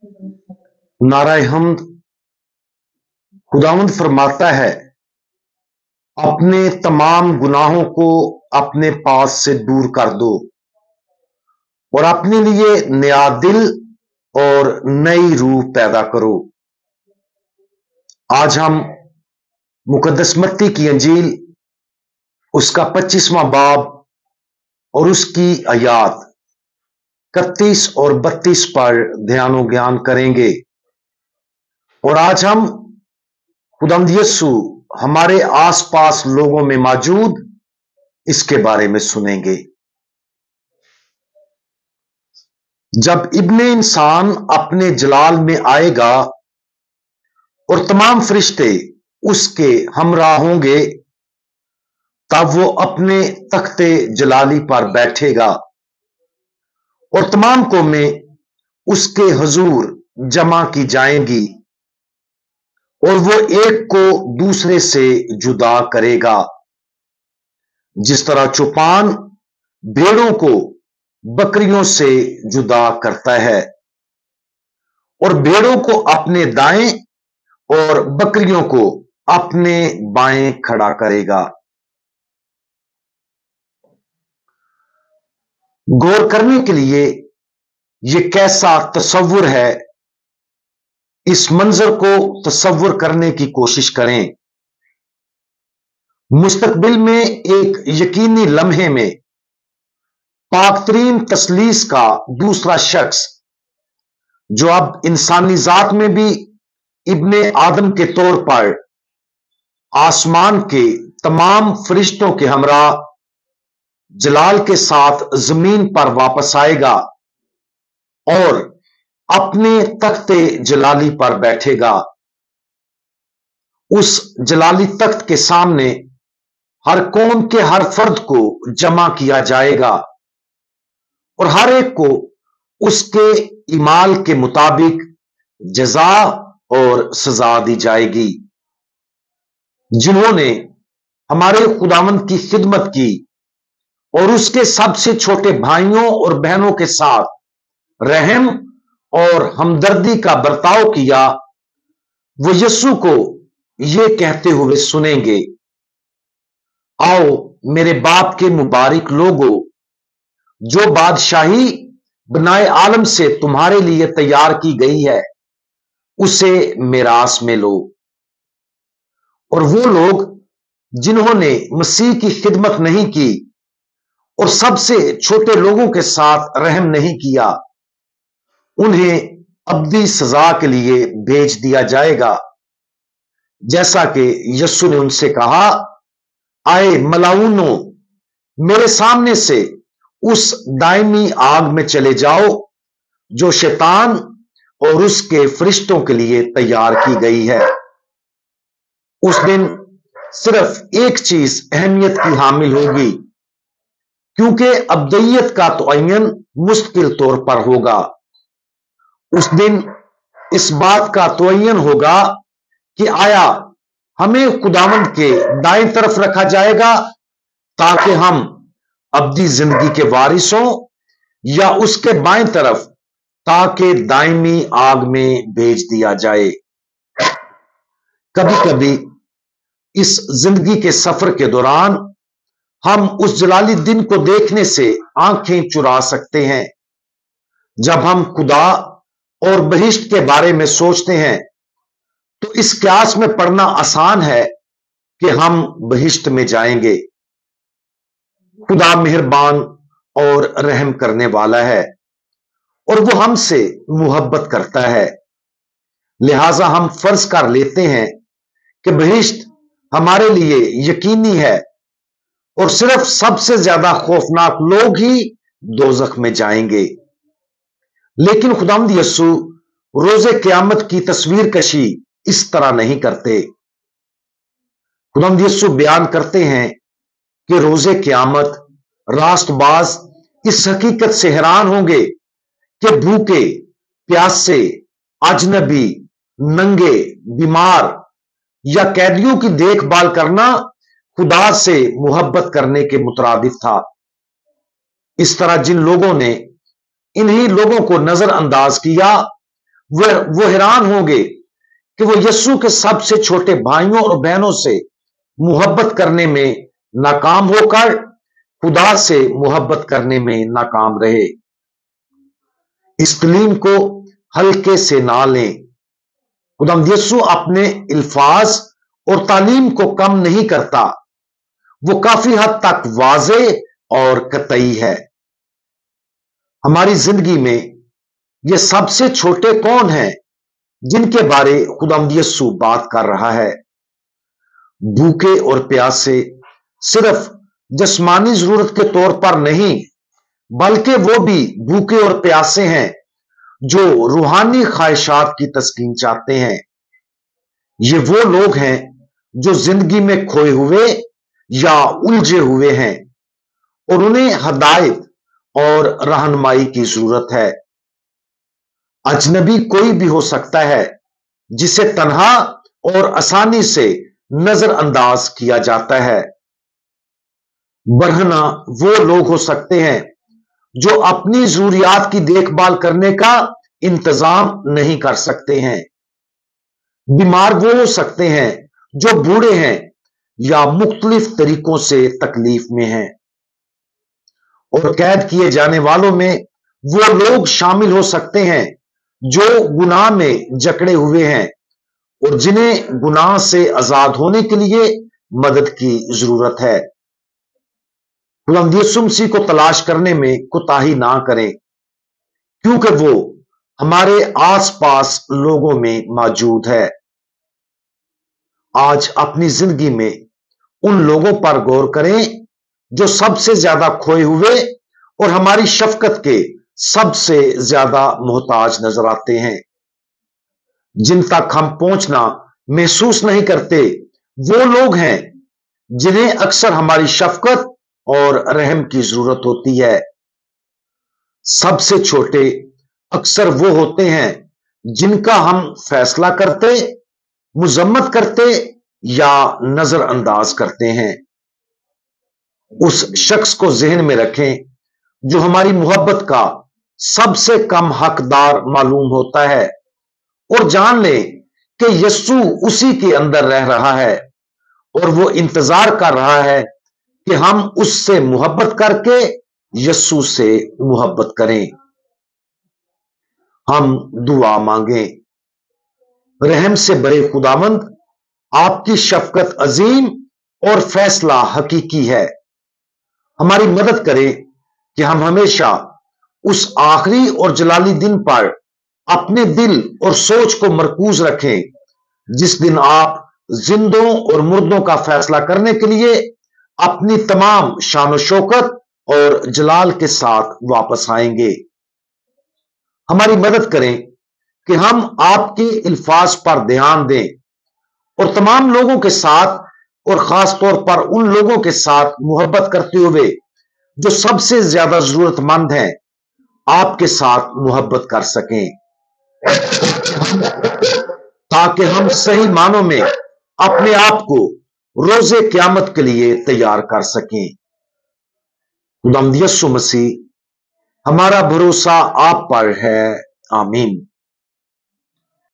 नाराए हम्द। खुदावंद फरमाता है, अपने तमाम गुनाहों को अपने पास से दूर कर दो और अपने लिए नया दिल और नई रूह पैदा करो। आज हम मुकद्दस मत्ती की अंजील उसका 25वां बाब और उसकी आयात 31 और 32 पर ध्यान ज्ञान करेंगे। और आज हम खुदावंद यीशु हमारे आसपास लोगों में मौजूद इसके बारे में सुनेंगे। जब इब्ने इंसान अपने जलाल में आएगा और तमाम फरिश्ते उसके हमरा होंगे, तब वो अपने तख्ते जलाली पर बैठेगा और तमाम कौमें उसके हुजूर जमा की जाएंगी और वो एक को दूसरे से जुदा करेगा, जिस तरह चौपान भेड़ों को बकरियों से जुदा करता है और भेड़ों को अपने दाएं और बकरियों को अपने बाएं खड़ा करेगा। गौर करने के लिए यह कैसा तसव्वुर है, इस मंजर को तसव्वुर करने की कोशिश करें। मुस्तकबिल में एक यकीनी लम्हे में पाकतरीन तसलीस का दूसरा शख्स, जो अब इंसानी जात में भी इब्ने आदम के तौर पर आसमान के तमाम फरिश्तों के हमरा जलाल के साथ जमीन पर वापस आएगा और अपने तख्ते जलाली पर बैठेगा। उस जलाली तख्त के सामने हर कौम के हर फर्द को जमा किया जाएगा और हर एक को उसके ईमाल के मुताबिक जजा और सजा दी जाएगी। जिन्होंने हमारे खुदावंद की खिदमत की और उसके सबसे छोटे भाइयों और बहनों के साथ रहम और हमदर्दी का बर्ताव किया, वो यीशु को ये कहते हुए सुनेंगे, आओ मेरे बाप के मुबारक लोगों, जो बादशाही बनाए आलम से तुम्हारे लिए तैयार की गई है, उसे मिरास में लो। और वो लोग जिन्होंने मसीह की खिदमत नहीं की और सबसे छोटे लोगों के साथ रहम नहीं किया, उन्हें अब्दी सजा के लिए भेज दिया जाएगा। जैसा कि यीशु ने उनसे कहा, आए मलाउनो, मेरे सामने से उस दायमी आग में चले जाओ जो शैतान और उसके फरिश्तों के लिए तैयार की गई है। उस दिन सिर्फ एक चीज अहमियत की हामिल होगी, क्योंकि अब्दियत का तयन मुश्किल तौर पर होगा। उस दिन इस बात का तयन होगा कि आया हमें खुदावंद के दाएं तरफ रखा जाएगा ताकि हम अब्दी जिंदगी के वारिस हों, या उसके बाएं तरफ ताकि दायमी आग में भेज दिया जाए। कभी कभी इस जिंदगी के सफर के दौरान हम उस जलाली दिन को देखने से आंखें चुरा सकते हैं। जब हम खुदा और बहिश्त के बारे में सोचते हैं तो इस क्यास में पड़ना आसान है कि हम बहिश्त में जाएंगे। खुदा मेहरबान और रहम करने वाला है और वो हमसे मुहब्बत करता है, लिहाजा हम फर्ज कर लेते हैं कि बहिश्त हमारे लिए यकीनी है और सिर्फ सबसे ज्यादा खौफनाक लोग ही दोजख में जाएंगे। लेकिन खुदावंद यीशु रोजे क़यामत की तस्वीर कशी इस तरह नहीं करते। खुदावंद यीशु बयान करते हैं कि रोजे क़यामत रास्तबाज इस हकीकत से हैरान होंगे कि भूखे, प्यासे, अजनबी, नंगे, बीमार या कैदियों की देखभाल करना खुदा से मुहब्बत करने के मुतरादिफ था। इस तरह जिन लोगों ने इन्हीं लोगों को नजरअंदाज किया, वो हैरान होंगे कि वो यीशु के सबसे छोटे भाइयों और बहनों से मोहब्बत करने में नाकाम होकर खुदा से मोहब्बत करने में नाकाम रहे। इस तालीम को हल्के से ना लें। खुदावंद यीशु अपने अल्फाज और तालीम को कम नहीं करता, वो काफी हद तक वाज़े और कतई है। हमारी जिंदगी में ये सबसे छोटे कौन हैं जिनके बारे खुदावंद यीशु बात कर रहा है? भूखे और प्यासे सिर्फ जिस्मानी जरूरत के तौर पर नहीं, बल्कि वो भी भूखे और प्यासे हैं जो रूहानी ख्वाहिशात की तस्कीन चाहते हैं। ये वो लोग हैं जो जिंदगी में खोए हुए या उलझे हुए हैं और उन्हें हदायत और रहनुमाई की जरूरत है। अजनबी कोई भी हो सकता है जिसे तन्हा और आसानी से नजरअंदाज किया जाता है। बरहना वो लोग हो सकते हैं जो अपनी जरूरियात की देखभाल करने का इंतजाम नहीं कर सकते हैं। बीमार वो हो सकते हैं जो बूढ़े हैं या मुख्तलिफ तरीकों से तकलीफ में हैं। और कैद किए जाने वालों में वो लोग शामिल हो सकते हैं जो गुनाह में जकड़े हुए हैं और जिन्हें गुनाह से आजाद होने के लिए मदद की जरूरत है। खुदावंद यीशु मसीह को तलाश करने में कोताही ना करें, क्योंकि वो हमारे आसपास लोगों में मौजूद है। आज अपनी जिंदगी में उन लोगों पर गौर करें जो सबसे ज्यादा खोए हुए और हमारी शफकत के सबसे ज्यादा मोहताज नजर आते हैं। जिन तक हम पहुंचना महसूस नहीं करते, वो लोग हैं जिन्हें अक्सर हमारी शफकत और रहम की जरूरत होती है। सबसे छोटे अक्सर वो होते हैं जिनका हम फैसला करते, मुजम्मत करते या नजरअंदाज करते हैं। उस शख्स को जहन में रखें जो हमारी मोहब्बत का सबसे कम हकदार मालूम होता है और जान लें कि यीशु उसी के अंदर रह रहा है और वो इंतजार कर रहा है कि हम उससे मोहब्बत करके यीशु से मोहब्बत करें। हम दुआ मांगें। रहम से बड़े खुदावंद, आपकी शफकत अजीम और फैसला हकीकी है। हमारी मदद करें कि हम हमेशा उस आखिरी और जलाली दिन पर अपने दिल और सोच को मरकूज रखें जिस दिन आप जिंदों और मुर्दों का फैसला करने के लिए अपनी तमाम शान शौकत और जलाल के साथ वापस आएंगे। हमारी मदद करें कि हम आपके अल्फाज पर ध्यान दें और तमाम लोगों के साथ और खास तौर पर उन लोगों के साथ मोहब्बत करते हुए जो सबसे ज्यादा जरूरतमंद हैं, आपके साथ मोहब्बत कर सकें ताकि हम सही मानों में अपने आप को रोजे क़यामत के लिए तैयार कर सकें। खुदावंद यीशु मसीह, हमारा भरोसा आप पर है। आमीन।